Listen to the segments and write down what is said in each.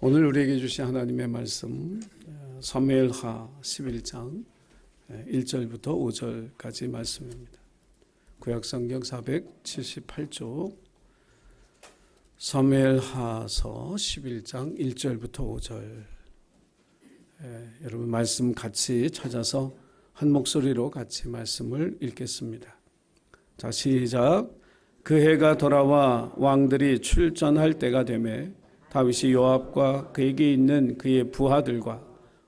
오늘 우리에게 주신 하나님의 말씀 사무엘하 11장 1절부터 5절까지 말씀입니다. 구약성경 478쪽 사무엘하서 11장 1절부터 5절. 여러분 말씀 같이 찾아서 한 목소리로 같이 말씀을 읽겠습니다. 자, 시작. 그 해가 돌아와 왕들이 출전할 때가 되매 다윗이 요압과 그에게 있는 그의 부하들과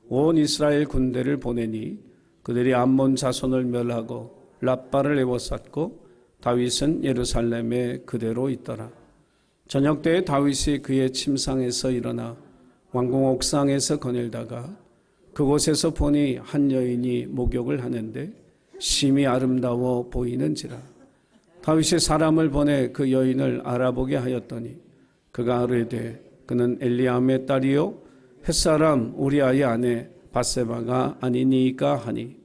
온 이스라엘 군대를 보내니 그들이 암몬 자손을 멸하고 랍바를 에워쌌고 다윗은 예루살렘에 그대로 있더라. 저녁 때에 다윗이 그의 침상에서 일어나 왕궁 옥상에서 거닐다가 그곳에서 보니 한 여인이 목욕을 하는데 심히 아름다워 보이는지라. 다윗이 사람을 보내 그 여인을 알아보게 하였더니 그가 이르되 그는 엘리암의 딸이요 햇사람 우리아의 아내 밧세바가 아니니까 하니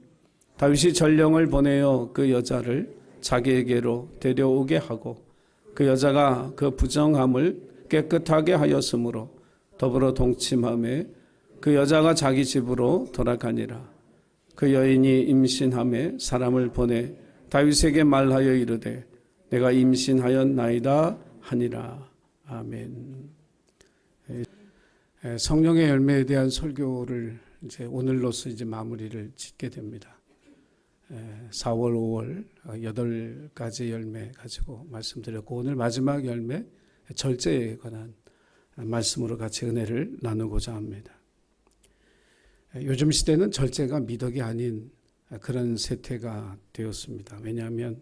다윗이 전령을 보내어 그 여자를 자기에게로 데려오게 하고 그 여자가 그 부정함을 깨끗하게 하였으므로 더불어 동침하며 그 여자가 자기 집으로 돌아가니라. 그 여인이 임신함에 사람을 보내 다윗에게 말하여 이르되 내가 임신하였나이다 하니라. 아멘. 성령의 열매에 대한 설교를 이제 오늘로서 이제 마무리를 짓게 됩니다. 4월, 5월 8가지 열매 가지고 말씀드렸고 오늘 마지막 열매 절제에 관한 말씀으로 같이 은혜를 나누고자 합니다. 요즘 시대는 절제가 미덕이 아닌 그런 세태가 되었습니다. 왜냐하면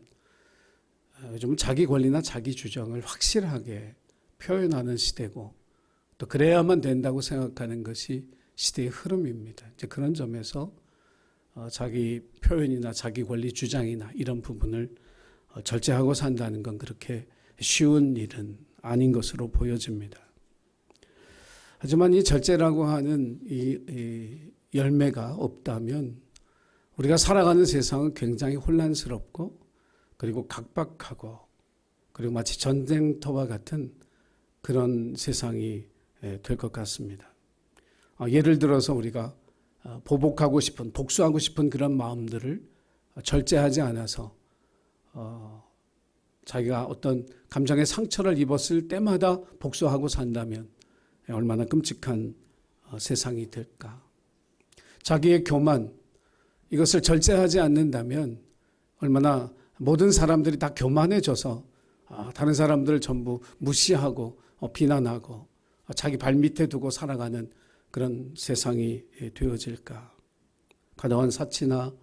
요즘은 자기 권리나 자기 주장을 확실하게 표현하는 시대고 또 그래야만 된다고 생각하는 것이 시대의 흐름입니다. 이제 그런 점에서 자기 표현이나 자기 권리 주장이나 이런 부분을 절제하고 산다는 건 그렇게 쉬운 일은 아닌 것으로 보여집니다. 하지만 이 절제라고 하는 이 열매가 없다면 우리가 살아가는 세상은 굉장히 혼란스럽고 그리고 각박하고 그리고 마치 전쟁터와 같은 그런 세상이 될 것 같습니다. 예를 들어서 우리가 보복하고 싶은, 복수하고 싶은 그런 마음들을 절제하지 않아서 자기가 어떤 감정의 상처를 입었을 때마다 복수하고 산다면 얼마나 끔찍한 세상이 될까. 자기의 교만, 이것을 절제하지 않는다면 얼마나 모든 사람들이 다 교만해져서 다른 사람들을 전부 무시하고 비난하고 자기 발밑에 두고 살아가는 그런 세상이 되어질까. 과도한 사치나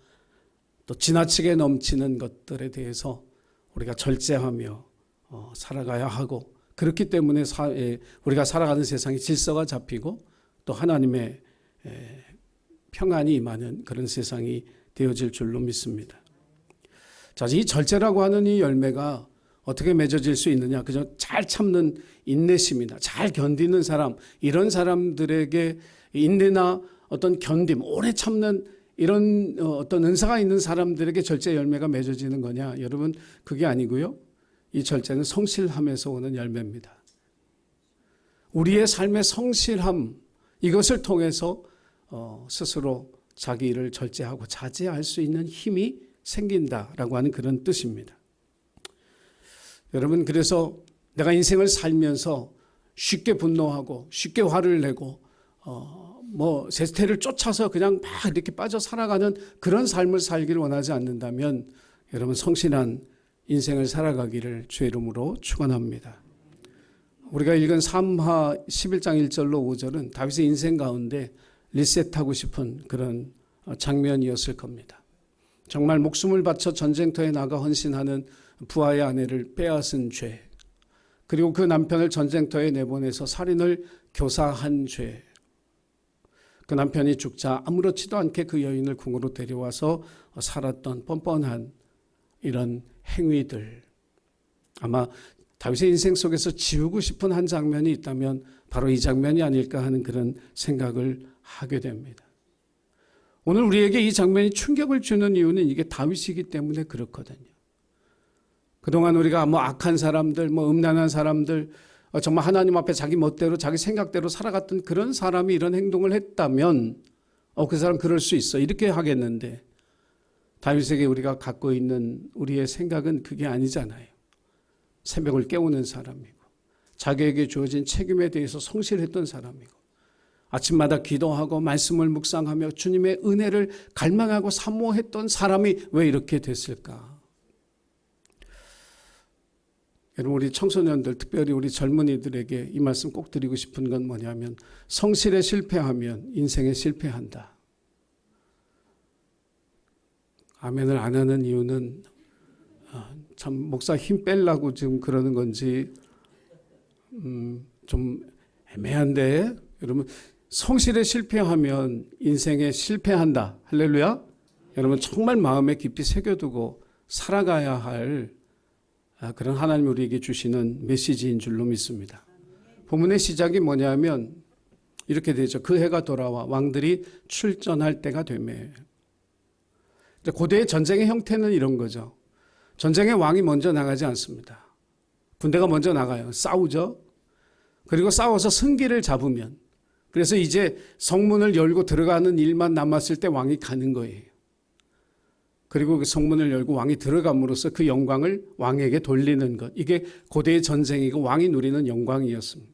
또 지나치게 넘치는 것들에 대해서 우리가 절제하며 살아가야 하고 그렇기 때문에 우리가 살아가는 세상이 질서가 잡히고 또 하나님의 평안이 임하는 그런 세상이 되어질 줄로 믿습니다. 자, 이 절제라고 하는 이 열매가 어떻게 맺어질 수 있느냐? 그저 잘 참는 인내심이나 잘 견디는 사람, 이런 사람들에게 인내나 어떤 견딤, 오래 참는 이런 어떤 은사가 있는 사람들에게 절제 열매가 맺어지는 거냐? 여러분, 그게 아니고요. 이 절제는 성실함에서 오는 열매입니다. 우리의 삶의 성실함, 이것을 통해서 스스로 자기 일을 절제하고 자제할 수 있는 힘이 생긴다라고 하는 그런 뜻입니다. 여러분, 그래서 내가 인생을 살면서 쉽게 분노하고 쉽게 화를 내고 세태를 쫓아서 그냥 막 이렇게 빠져 살아가는 그런 삶을 살기를 원하지 않는다면 여러분 성실한 인생을 살아가기를 주의 이름으로 축원합니다. 우리가 읽은 사무하 11장 1절로 5절은 다윗의 인생 가운데 리셋하고 싶은 그런 장면이었을 겁니다. 정말 목숨을 바쳐 전쟁터에 나가 헌신하는 부하의 아내를 빼앗은 죄, 그리고 그 남편을 전쟁터에 내보내서 살인을 교사한 죄, 그 남편이 죽자 아무렇지도 않게 그 여인을 궁으로 데려와서 살았던 뻔뻔한 이런 행위들, 아마 다윗의 인생 속에서 지우고 싶은 한 장면이 있다면 바로 이 장면이 아닐까 하는 그런 생각을 하게 됩니다. 오늘 우리에게 이 장면이 충격을 주는 이유는 이게 다윗이기 때문에 그렇거든요. 그동안 우리가 악한 사람들, 음란한 사람들, 정말 하나님 앞에 자기 멋대로 자기 생각대로 살아갔던 그런 사람이 이런 행동을 했다면 그 사람 그럴 수 있어 이렇게 하겠는데, 다윗에게 우리가 갖고 있는 우리의 생각은 그게 아니잖아요. 새벽을 깨우는 사람이고 자기에게 주어진 책임에 대해서 성실했던 사람이고 아침마다 기도하고 말씀을 묵상하며 주님의 은혜를 갈망하고 사모했던 사람이 왜 이렇게 됐을까? 여러분, 우리 청소년들, 특별히 우리 젊은이들에게 이 말씀 꼭 드리고 싶은 건 뭐냐면, 성실에 실패하면 인생에 실패한다. 아멘을 안 하는 이유는 참 목사 힘 빼려고 지금 그러는 건지 좀 애매한데, 여러분, 성실에 실패하면 인생에 실패한다. 할렐루야. 여러분, 정말 마음에 깊이 새겨두고 살아가야 할 그런 하나님 우리에게 주시는 메시지인 줄로 믿습니다. 본문의 시작이 뭐냐면 이렇게 되죠. 그 해가 돌아와 왕들이 출전할 때가 되매. 고대의 전쟁의 형태는 이런 거죠. 전쟁에 왕이 먼저 나가지 않습니다. 군대가 먼저 나가요. 싸우죠. 그리고 싸워서 승기를 잡으면, 그래서 이제 성문을 열고 들어가는 일만 남았을 때 왕이 가는 거예요. 그리고 그 성문을 열고 왕이 들어감으로써 그 영광을 왕에게 돌리는 것. 이게 고대의 전쟁이고 왕이 누리는 영광이었습니다.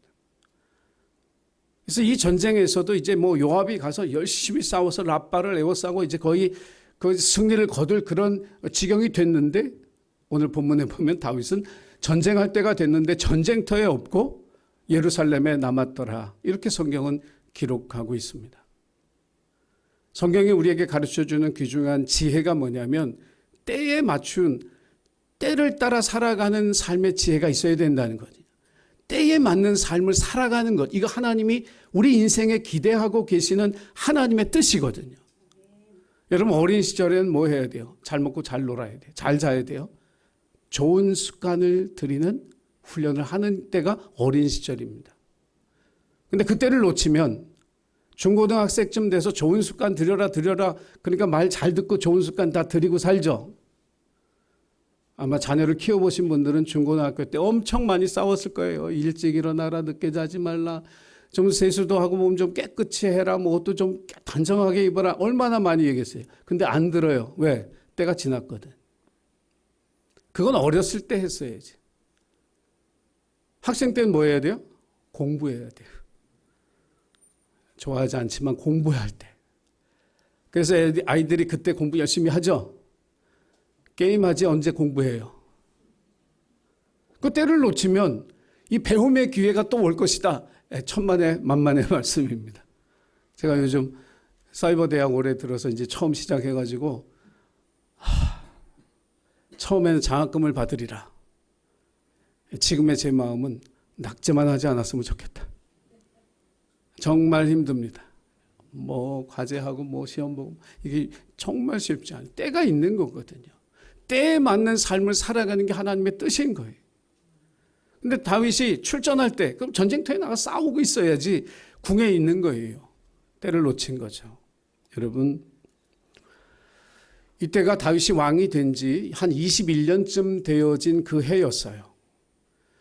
그래서 이 전쟁에서도 이제 요압이 가서 열심히 싸워서 랍바를 에워싸고 이제 거의 그 승리를 거둘 그런 지경이 됐는데, 오늘 본문에 보면 다윗은 전쟁할 때가 됐는데 전쟁터에 없고 예루살렘에 남았더라. 이렇게 성경은 기록하고 있습니다. 성경이 우리에게 가르쳐주는 귀중한 지혜가 뭐냐면, 때에 맞춘, 때를 따라 살아가는 삶의 지혜가 있어야 된다는 거죠. 때에 맞는 삶을 살아가는 것, 이거 하나님이 우리 인생에 기대하고 계시는 하나님의 뜻이거든요. 여러분, 어린 시절에는 뭐 해야 돼요? 잘 먹고 잘 놀아야 돼요. 잘 자야 돼요. 좋은 습관을 들이는 훈련을 하는 때가 어린 시절입니다. 근데 그때를 놓치면 중고등학생쯤 돼서 좋은 습관 들여라, 그러니까 말 잘 듣고 좋은 습관 다 들이고 살죠. 아마 자녀를 키워보신 분들은 중고등학교 때 엄청 많이 싸웠을 거예요. 일찍 일어나라, 늦게 자지 말라, 좀 세수도 하고 몸 좀 깨끗이 해라, 옷도 좀 단정하게 입어라, 얼마나 많이 얘기했어요. 근데 안 들어요. 왜? 때가 지났거든. 그건 어렸을 때 했어야지. 학생 때는 뭐 해야 돼요? 공부해야 돼요. 좋아하지 않지만 공부해야 할 때. 그래서 아이들이 그때 공부 열심히 하죠. 게임하지 언제 공부해요. 그 때를 놓치면 이 배움의 기회가 또 올 것이다. 천만의 만만의 말씀입니다. 제가 요즘 사이버대학 올해 들어서 이제 처음 시작해가지고 처음에는 장학금을 받으리라. 지금의 제 마음은 낙제만 하지 않았으면 좋겠다. 정말 힘듭니다. 과제하고 시험 보고 이게 정말 쉽지 않아요. 때가 있는 거거든요. 때에 맞는 삶을 살아가는 게 하나님의 뜻인 거예요. 근데 다윗이 출전할 때 그럼 전쟁터에 나가 싸우고 있어야지 궁에 있는 거예요. 때를 놓친 거죠. 여러분, 이때가 다윗이 왕이 된 지 한 21년쯤 되어진 그 해였어요.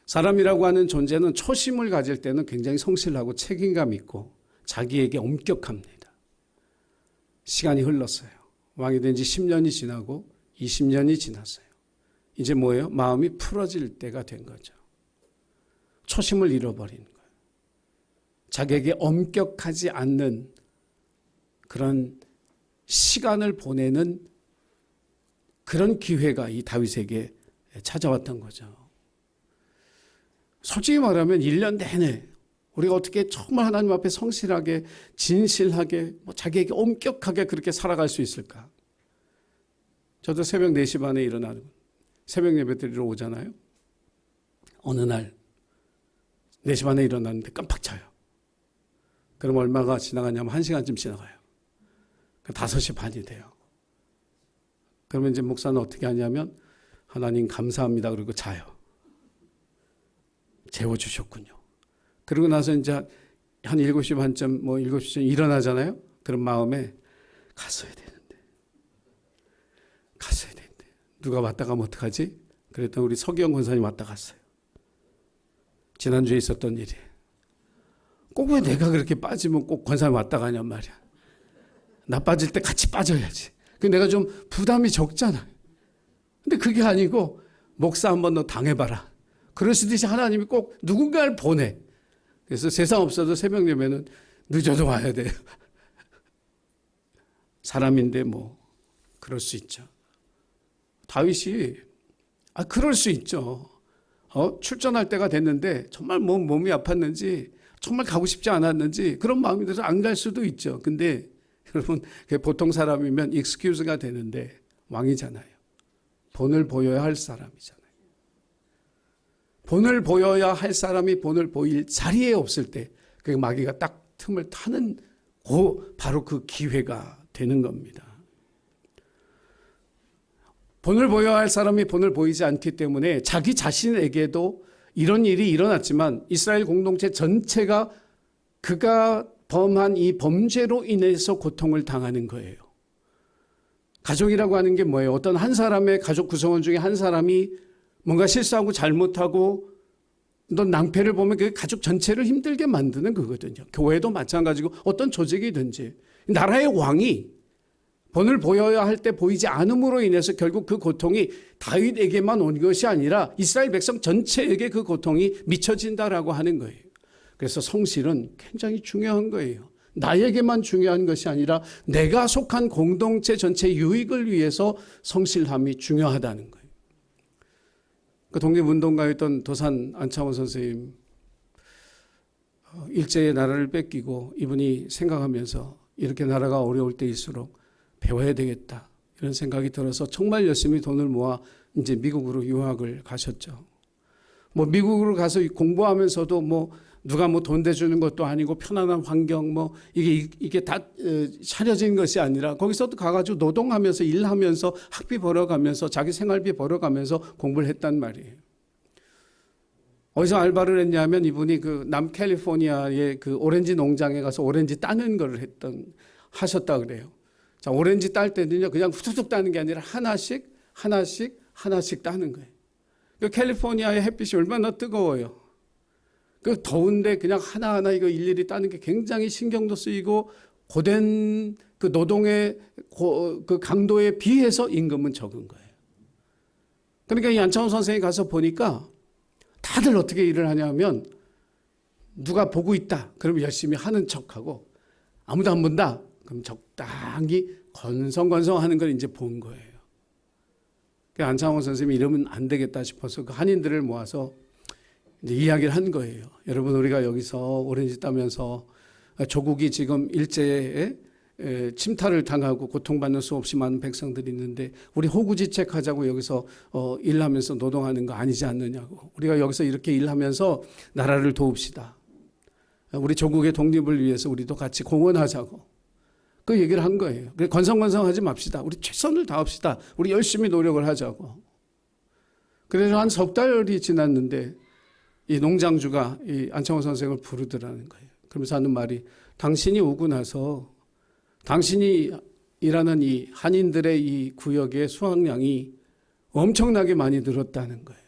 사람이라고 하는 존재는 초심을 가질 때는 굉장히 성실하고 책임감 있고 자기에게 엄격합니다. 시간이 흘렀어요. 왕이 된 지 10년이 지나고 20년이 지났어요. 이제 뭐예요? 마음이 풀어질 때가 된 거죠. 초심을 잃어버린 거예요. 자기에게 엄격하지 않는 그런 시간을 보내는 그런 기회가 이 다윗에게 찾아왔던 거죠. 솔직히 말하면 1년 내내 우리가 어떻게 정말 하나님 앞에 성실하게 진실하게 자기에게 엄격하게 그렇게 살아갈 수 있을까? 저도 새벽 4시 반에 일어나는 새벽 예배 드리러 오잖아요. 어느 날 4시 반에 일어났는데 깜빡 자요. 그럼 얼마가 지나가냐면 1시간쯤 지나가요. 5시 반이 돼요. 그러면 이제 목사는 어떻게 하냐면 하나님 감사합니다 그러고 자요. 재워주셨군요. 그러고 나서 이제 한 7시 반쯤 7시쯤 일어나잖아요. 그런 마음에 갔어야 되는데 누가 왔다 가면 어떡하지? 그랬더니 우리 서기영 권사님 왔다 갔어요. 지난주에 있었던 일이. 꼭 왜 내가 그렇게 빠지면 꼭 권사님 왔다 가냔 말이야. 나 빠질 때 같이 빠져야지. 내가 좀 부담이 적잖아. 근데 그게 아니고 목사 한번 너 당해봐라. 그러시듯이 하나님이 꼭 누군가를 보내. 그래서 세상 없어도 새벽 예배는 늦어도 와야 돼요. 사람인데 뭐 그럴 수 있죠. 다윗이 그럴 수 있죠. 출전할 때가 됐는데 정말 몸이 아팠는지 정말 가고 싶지 않았는지 그런 마음이 들어서 안 갈 수도 있죠. 근데 여러분 보통 사람이면 익스큐즈가 되는데 왕이잖아요. 본을 보여야 할 사람이잖아요. 본을 보여야 할 사람이 본을 보일 자리에 없을 때 그 마귀가 딱 틈을 타는 바로 그 기회가 되는 겁니다. 본을 보여야 할 사람이 본을 보이지 않기 때문에 자기 자신에게도 이런 일이 일어났지만 이스라엘 공동체 전체가 그가 범한 이 범죄로 인해서 고통을 당하는 거예요. 가족이라고 하는 게 뭐예요? 어떤 한 사람의 가족 구성원 중에 한 사람이 뭔가 실수하고 잘못하고 또 낭패를 보면 그게 가족 전체를 힘들게 만드는 거거든요. 교회도 마찬가지고 어떤 조직이든지 나라의 왕이 본을 보여야 할 때 보이지 않음으로 인해서 결국 그 고통이 다윗에게만 온 것이 아니라 이스라엘 백성 전체에게 그 고통이 미쳐진다라고 하는 거예요. 그래서 성실은 굉장히 중요한 거예요. 나에게만 중요한 것이 아니라 내가 속한 공동체 전체 유익을 위해서 성실함이 중요하다는 거예요. 그 독립운동가였던 도산 안창호 선생님, 일제의 나라를 뺏기고 이분이 생각하면서 이렇게 나라가 어려울 때일수록 배워야 되겠다 이런 생각이 들어서 정말 열심히 돈을 모아 이제 미국으로 유학을 가셨죠. 뭐 미국으로 가서 공부하면서도 뭐 누가 뭐 돈 대주는 것도 아니고 편안한 환경 뭐 이게 다 차려진 것이 아니라 거기서도 가가지고 노동하면서 일하면서 학비 벌어가면서 자기 생활비 벌어가면서 공부를 했단 말이에요. 어디서 알바를 했냐면 이분이 그 남캘리포니아의 그 오렌지 농장에 가서 오렌지 따는 걸 하셨다 그래요. 자, 오렌지 딸 때는요, 그냥 후두둑 따는 게 아니라 하나씩 따는 거예요. 그 캘리포니아의 햇빛이 얼마나 뜨거워요. 그 더운데 그냥 하나하나 이거 일일이 따는 게 굉장히 신경도 쓰이고 고된 그 노동의 그 강도에 비해서 임금은 적은 거예요. 그러니까 이 안창호 선생이 가서 보니까 다들 어떻게 일을 하냐면 누가 보고 있다. 그러면 열심히 하는 척하고 아무도 안 본다. 그럼 적당히 건성건성 하는 걸 이제 본 거예요. 안창호 선생님이 이러면 안 되겠다 싶어서 그 한인들을 모아서 이제 이야기를 한 거예요. 여러분, 우리가 여기서 오렌지 따면서 조국이 지금 일제에 침탈을 당하고 고통받는 수없이 많은 백성들이 있는데 우리 호구지책하자고 여기서 일하면서 노동하는 거 아니지 않느냐고. 우리가 여기서 이렇게 일하면서 나라를 도웁시다. 우리 조국의 독립을 위해서 우리도 같이 공헌하자고. 그 얘기를 한 거예요. 건성건성하지 맙시다. 우리 최선을 다합시다. 우리 열심히 노력을 하자고. 그래서 한 석 달이 지났는데 이 농장주가 이 안창호 선생을 부르더라는 거예요. 그러면서 하는 말이 당신이 오고 나서 당신이 일하는 이 한인들의 이 구역의 수확량이 엄청나게 많이 늘었다는 거예요.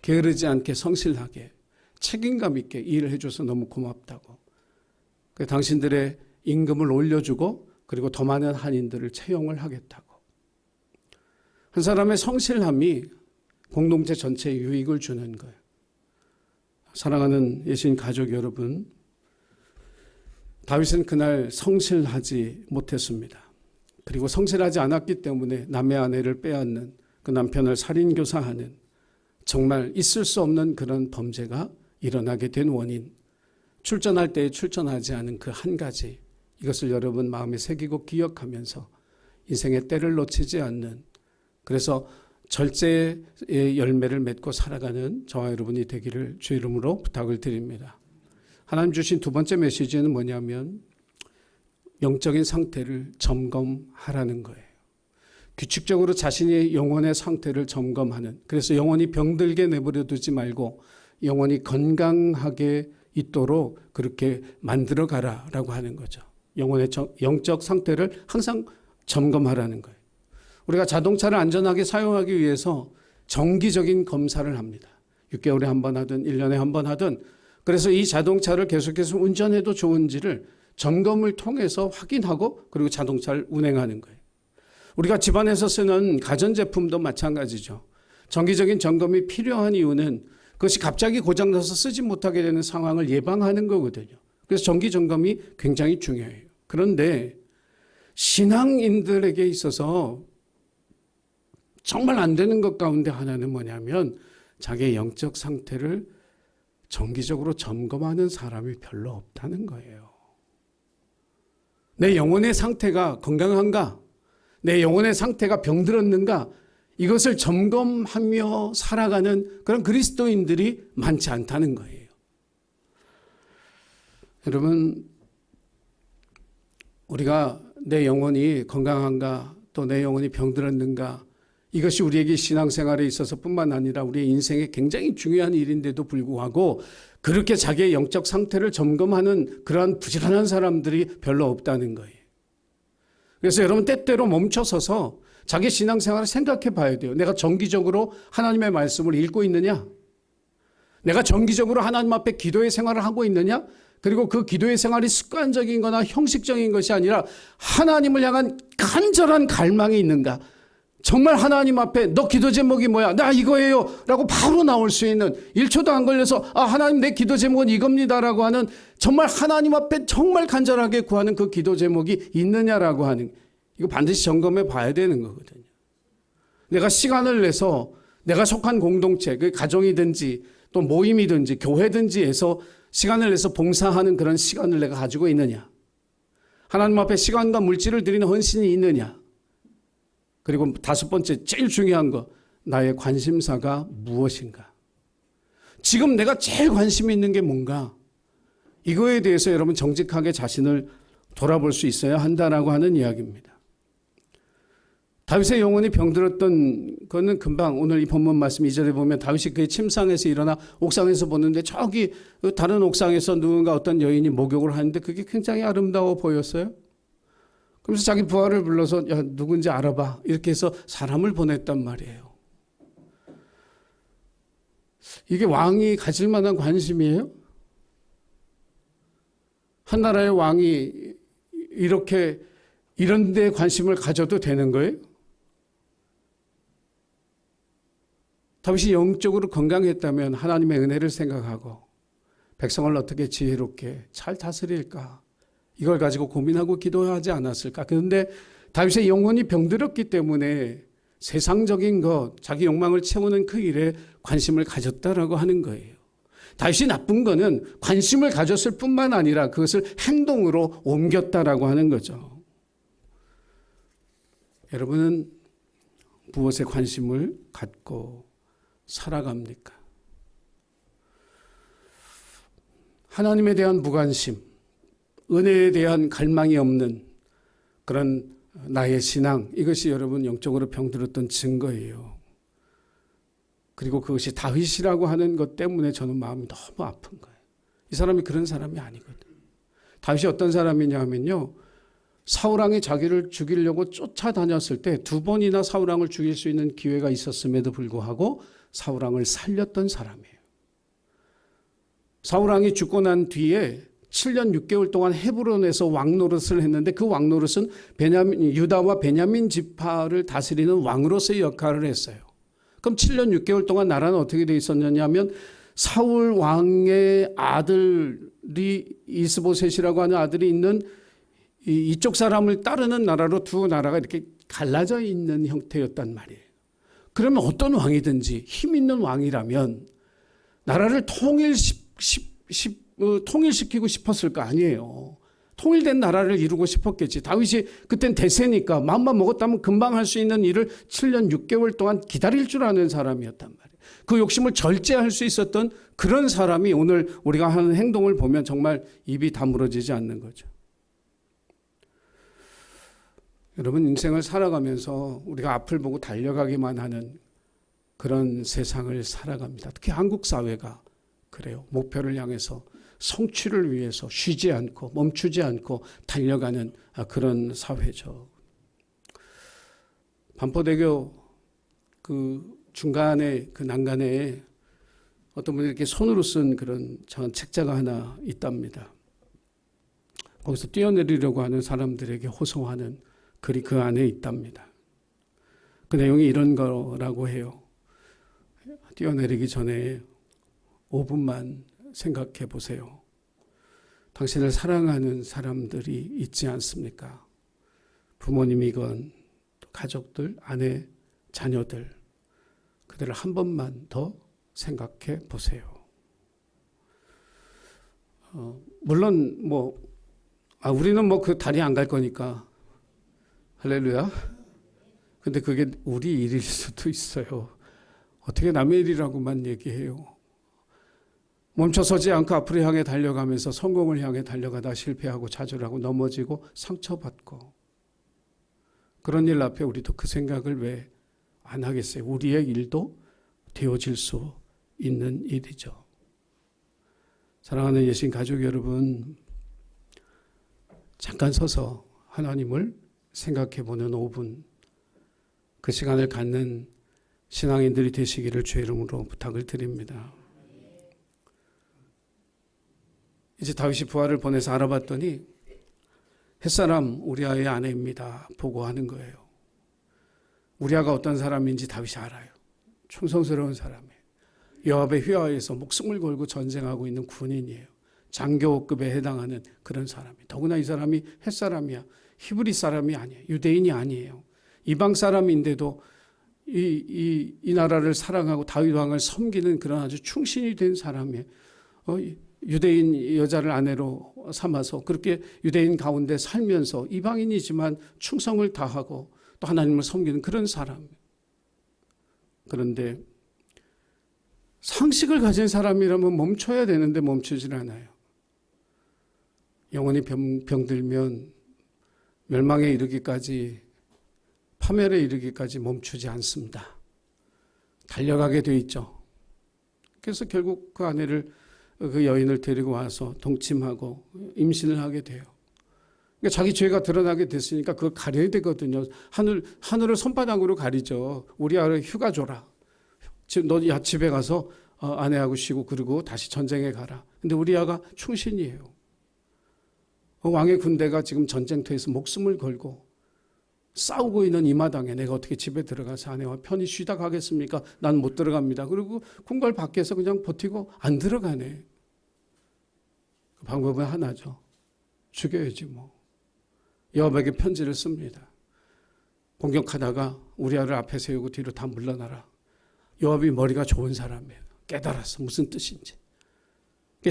게으르지 않게 성실하게 책임감 있게 일을 해줘서 너무 고맙다고. 당신들의 임금을 올려주고 그리고 더 많은 한인들을 채용을 하겠다고. 한 사람의 성실함이 공동체 전체에 유익을 주는 거예요. 사랑하는 예수님 가족 여러분, 다윗은 그날 성실하지 못했습니다. 그리고 성실하지 않았기 때문에 남의 아내를 빼앗는 그 남편을 살인교사하는 정말 있을 수 없는 그런 범죄가 일어나게 된 원인, 출전할 때에 출전하지 않은 그 한 가지, 이것을 여러분 마음에 새기고 기억하면서 인생의 때를 놓치지 않는, 그래서 절제의 열매를 맺고 살아가는 저와 여러분이 되기를 주 이름으로 부탁을 드립니다. 하나님 주신 두 번째 메시지는 뭐냐면 영적인 상태를 점검하라는 거예요. 규칙적으로 자신의 영혼의 상태를 점검하는, 그래서 영혼이 병들게 내버려 두지 말고 영혼이 건강하게 있도록 그렇게 만들어 가라라고 하는 거죠. 영혼의 영적 상태를 항상 점검하라는 거예요. 우리가 자동차를 안전하게 사용하기 위해서 정기적인 검사를 합니다. 6개월에 한 번 하든 1년에 한 번 하든, 그래서 이 자동차를 계속해서 운전해도 좋은지를 점검을 통해서 확인하고 그리고 자동차를 운행하는 거예요. 우리가 집안에서 쓰는 가전제품도 마찬가지죠. 정기적인 점검이 필요한 이유는 그것이 갑자기 고장나서 쓰지 못하게 되는 상황을 예방하는 거거든요. 그래서 정기 점검이 굉장히 중요해요. 그런데 신앙인들에게 있어서 정말 안 되는 것 가운데 하나는 뭐냐면 자기의 영적 상태를 정기적으로 점검하는 사람이 별로 없다는 거예요. 내 영혼의 상태가 건강한가? 내 영혼의 상태가 병들었는가? 이것을 점검하며 살아가는 그런 그리스도인들이 많지 않다는 거예요. 여러분, 우리가 내 영혼이 건강한가, 또 내 영혼이 병들었는가, 이것이 우리에게 신앙생활에 있어서 뿐만 아니라 우리의 인생에 굉장히 중요한 일인데도 불구하고 그렇게 자기의 영적 상태를 점검하는 그러한 부지런한 사람들이 별로 없다는 거예요. 그래서 여러분, 때때로 멈춰서서 자기 신앙생활을 생각해 봐야 돼요. 내가 정기적으로 하나님의 말씀을 읽고 있느냐? 내가 정기적으로 하나님 앞에 기도의 생활을 하고 있느냐? 그리고 그 기도의 생활이 습관적인 거나 형식적인 것이 아니라 하나님을 향한 간절한 갈망이 있는가? 정말 하나님 앞에 너 기도 제목이 뭐야? 나 이거예요 라고 바로 나올 수 있는, 1초도 안 걸려서 하나님 내 기도 제목은 이겁니다라고 하는, 정말 하나님 앞에 정말 간절하게 구하는 그 기도 제목이 있느냐라고 하는, 이거 반드시 점검해 봐야 되는 거거든요. 내가 시간을 내서 내가 속한 공동체, 그 가정이든지 또 모임이든지 교회든지 해서 시간을 내서 봉사하는 그런 시간을 내가 가지고 있느냐? 하나님 앞에 시간과 물질을 드리는 헌신이 있느냐? 그리고 5번째, 제일 중요한 거, 나의 관심사가 무엇인가? 지금 내가 제일 관심 있는 게 뭔가? 이거에 대해서 여러분 정직하게 자신을 돌아볼 수 있어야 한다라고 하는 이야기입니다. 다윗의 영혼이 병들었던 거는 금방 오늘 이 본문 말씀 2절에 보면 다윗이 그의 침상에서 일어나 옥상에서 보는데 저기 다른 옥상에서 누군가 어떤 여인이 목욕을 하는데 그게 굉장히 아름다워 보였어요. 그래서 자기 부하를 불러서 야, 누군지 알아봐. 이렇게 해서 사람을 보냈단 말이에요. 이게 왕이 가질 만한 관심이에요? 한 나라의 왕이 이렇게 이런 데 관심을 가져도 되는 거예요? 다윗이 영적으로 건강했다면 하나님의 은혜를 생각하고 백성을 어떻게 지혜롭게 잘 다스릴까? 이걸 가지고 고민하고 기도하지 않았을까? 그런데 다윗의 영혼이 병들었기 때문에 세상적인 것, 자기 욕망을 채우는 그 일에 관심을 가졌다라고 하는 거예요. 다윗이 나쁜 거는 관심을 가졌을 뿐만 아니라 그것을 행동으로 옮겼다라고 하는 거죠. 여러분은 무엇에 관심을 갖고 살아갑니까? 하나님에 대한 무관심, 은혜에 대한 갈망이 없는 그런 나의 신앙, 이것이 여러분 영적으로 병들었던 증거예요. 그리고 그것이 다윗이라고 하는 것 때문에 저는 마음이 너무 아픈 거예요. 이 사람이 그런 사람이 아니거든. 다윗이 어떤 사람이냐 하면요, 사울왕이 자기를 죽이려고 쫓아다녔을 때 2번이나 사울왕을 죽일 수 있는 기회가 있었음에도 불구하고 사울왕을 살렸던 사람이에요. 사울왕이 죽고 난 뒤에 7년 6개월 동안 헤브론에서 왕노릇을 했는데 그 왕노릇은 유다와 베냐민 지파를 다스리는 왕으로서의 역할을 했어요. 그럼 7년 6개월 동안 나라는 어떻게 돼 있었느냐면 사울 왕의 아들이 이스보셋이라고 하는 아들이 있는 이쪽 사람을 따르는 나라로 두 나라가 이렇게 갈라져 있는 형태였단 말이에요. 그러면 어떤 왕이든지 힘 있는 왕이라면 나라를 통일시키고 싶었을 거 아니에요. 통일된 나라를 이루고 싶었겠지. 다윗이 그땐 대세니까 마음만 먹었다면 금방 할 수 있는 일을 7년 6개월 동안 기다릴 줄 아는 사람이었단 말이에요. 그 욕심을 절제할 수 있었던 그런 사람이 오늘 우리가 하는 행동을 보면 정말 입이 다물어지지 않는 거죠. 여러분, 인생을 살아가면서 우리가 앞을 보고 달려가기만 하는 그런 세상을 살아갑니다. 특히 한국 사회가 그래요. 목표를 향해서 성취를 위해서 쉬지 않고 멈추지 않고 달려가는 그런 사회죠. 반포대교 그 중간에 그 난간에 어떤 분이 이렇게 손으로 쓴 그런 작은 책자가 하나 있답니다. 거기서 뛰어내리려고 하는 사람들에게 호소하는 글이 그 안에 있답니다. 그 내용이 이런 거라고 해요. 뛰어내리기 전에 5분만 생각해 보세요. 당신을 사랑하는 사람들이 있지 않습니까? 부모님이건 가족들, 아내, 자녀들, 그들을 한 번만 더 생각해 보세요. 물론 우리는 그 다리 안 갈 거니까 할렐루야. 근데 그게 우리 일일 수도 있어요. 어떻게 남의 일이라고만 얘기해요. 멈춰서지 않고 앞으로 향해 달려가면서 성공을 향해 달려가다 실패하고 좌절하고 넘어지고 상처받고, 그런 일 앞에 우리도 그 생각을 왜 안 하겠어요? 우리의 일도 되어질 수 있는 일이죠. 사랑하는 예신 가족 여러분, 잠깐 서서 하나님을 생각해보는 5분, 그 시간을 갖는 신앙인들이 되시기를 주의 이름으로 부탁을 드립니다. 이제 다윗이 부하를 보내서 알아봤더니 햇사람 우리아의 아내입니다 보고하는 거예요. 우리아가 어떤 사람인지 다윗이 알아요. 충성스러운 사람이에요. 요압의 휘하에서 목숨을 걸고 전쟁하고 있는 군인이에요. 장교급에 해당하는 그런 사람이. 더구나 이 사람이 햇사람이야. 히브리 사람이 아니에요. 유대인이 아니에요. 이방 사람인데도 이 나라를 사랑하고 다윗 왕을 섬기는 그런 아주 충신이 된 사람이에요. 유대인 여자를 아내로 삼아서 그렇게 유대인 가운데 살면서 이방인이지만 충성을 다하고 또 하나님을 섬기는 그런 사람. 그런데 상식을 가진 사람이라면 멈춰야 되는데 멈추질 않아요. 영혼이 병들면 멸망에 이르기까지, 파멸에 이르기까지 멈추지 않습니다. 달려가게 돼 있죠. 그래서 결국 그 아내를, 그 여인을 데리고 와서 동침하고 임신을 하게 돼요. 그러니까 자기 죄가 드러나게 됐으니까 그걸 가려야 되거든요. 하늘을 손바닥으로 가리죠. 우리아를 휴가 줘라. 너 집에 가서 아내하고 쉬고 그러고 다시 전쟁에 가라. 근데 우리아가 충신이에요. 왕의 군대가 지금 전쟁터에서 목숨을 걸고 싸우고 있는 이 마당에 내가 어떻게 집에 들어가서 아내와 편히 쉬다 가겠습니까? 난 못 들어갑니다. 그리고 궁궐 밖에서 그냥 버티고 안 들어가네. 그 방법은 하나죠. 죽여야지 뭐. 요압에게 편지를 씁니다. 공격하다가 우리아를 앞에 세우고 뒤로 다 물러나라. 요압이 머리가 좋은 사람이에요. 깨달았어. 무슨 뜻인지.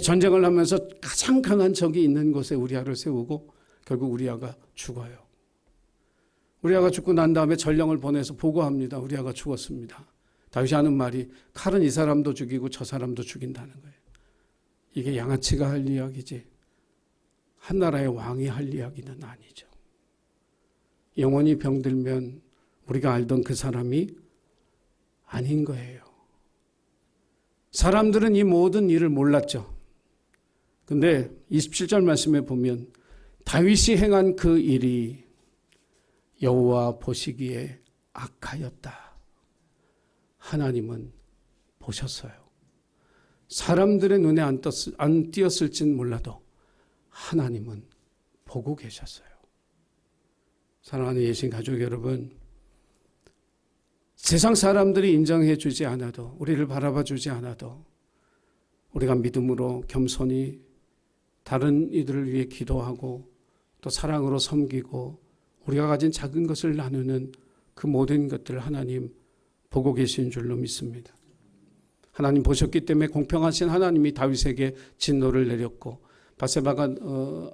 전쟁을 하면서 가장 강한 적이 있는 곳에 우리아를 세우고 결국 우리아가 죽어요. 우리아가 죽고 난 다음에 전령을 보내서 보고합니다. 우리아가 죽었습니다. 다윗이 하는 말이 칼은 이 사람도 죽이고 저 사람도 죽인다는 거예요. 이게 양아치가 할 이야기지 한 나라의 왕이 할 이야기는 아니죠. 영혼이 병들면 우리가 알던 그 사람이 아닌 거예요. 사람들은 이 모든 일을 몰랐죠. 근데 27절 말씀에 보면 다윗이 행한 그 일이 여호와 보시기에 악하였다. 하나님은 보셨어요. 사람들의 눈에 안 띄었을진 몰라도 하나님은 보고 계셨어요. 사랑하는 예신 가족 여러분, 세상 사람들이 인정해 주지 않아도, 우리를 바라봐 주지 않아도 우리가 믿음으로 겸손히 다른 이들을 위해 기도하고 또 사랑으로 섬기고 우리가 가진 작은 것을 나누는 그 모든 것들을 하나님 보고 계신 줄로 믿습니다. 하나님 보셨기 때문에 공평하신 하나님이 다윗에게 진노를 내렸고 바세바가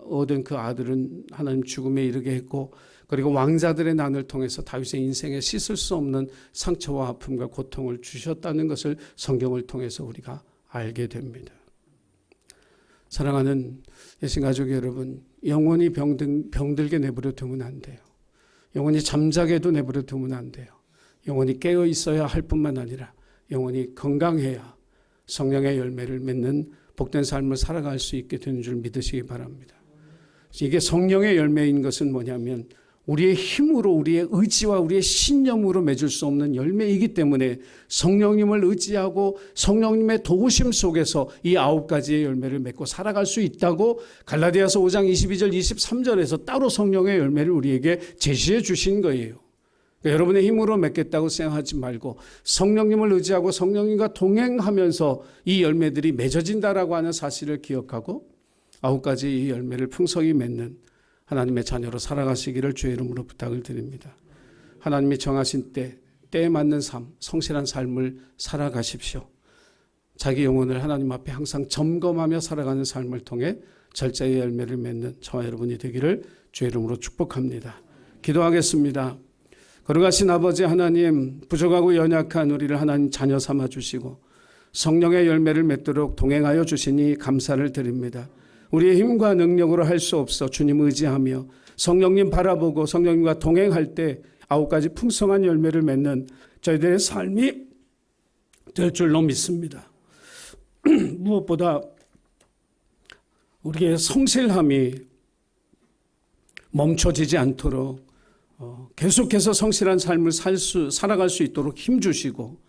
얻은 그 아들은 하나님 죽음에 이르게 했고, 그리고 왕자들의 난을 통해서 다윗의 인생에 씻을 수 없는 상처와 아픔과 고통을 주셨다는 것을 성경을 통해서 우리가 알게 됩니다. 사랑하는 예신가족 여러분, 영원히 병들게 내버려 두면 안 돼요. 영원히 잠자게도 내버려 두면 안 돼요. 영원히 깨어 있어야 할 뿐만 아니라 영원히 건강해야 성령의 열매를 맺는 복된 삶을 살아갈 수 있게 되는 줄 믿으시기 바랍니다. 이게 성령의 열매인 것은 뭐냐면 우리의 힘으로, 우리의 의지와 우리의 신념으로 맺을 수 없는 열매이기 때문에 성령님을 의지하고 성령님의 도우심 속에서 이 9가지의 열매를 맺고 살아갈 수 있다고 갈라디아서 5장 22절 23절에서 따로 성령의 열매를 우리에게 제시해 주신 거예요. 그러니까 여러분의 힘으로 맺겠다고 생각하지 말고 성령님을 의지하고 성령님과 동행하면서 이 열매들이 맺어진다라고 하는 사실을 기억하고 9가지 이 열매를 풍성히 맺는 하나님의 자녀로 살아가시기를 주의 이름으로 부탁을 드립니다. 하나님이 정하신 때에 맞는 삶, 성실한 삶을 살아가십시오. 자기 영혼을 하나님 앞에 항상 점검하며 살아가는 삶을 통해 절제의 열매를 맺는 저와 여러분이 되기를 주의 이름으로 축복합니다. 기도하겠습니다. 거룩하신 아버지 하나님, 부족하고 연약한 우리를 하나님 자녀 삼아 주시고 성령의 열매를 맺도록 동행하여 주시니 감사를 드립니다. 우리의 힘과 능력으로 할 수 없어 주님 의지하며 성령님 바라보고 성령님과 동행할 때 9가지 풍성한 열매를 맺는 저희들의 삶이 될 줄로 믿습니다. 무엇보다 우리의 성실함이 멈춰지지 않도록 계속해서 성실한 삶을 살아갈 수 있도록 힘주시고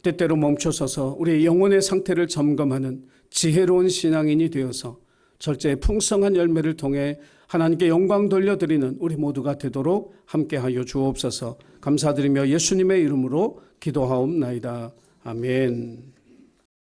때때로 멈춰서서 우리의 영혼의 상태를 점검하는 지혜로운 신앙인이 되어서 절제의 풍성한 열매를 통해 하나님께 영광 돌려드리는 우리 모두가 되도록 함께하여 주옵소서. 감사드리며 예수님의 이름으로 기도하옵나이다. 아멘.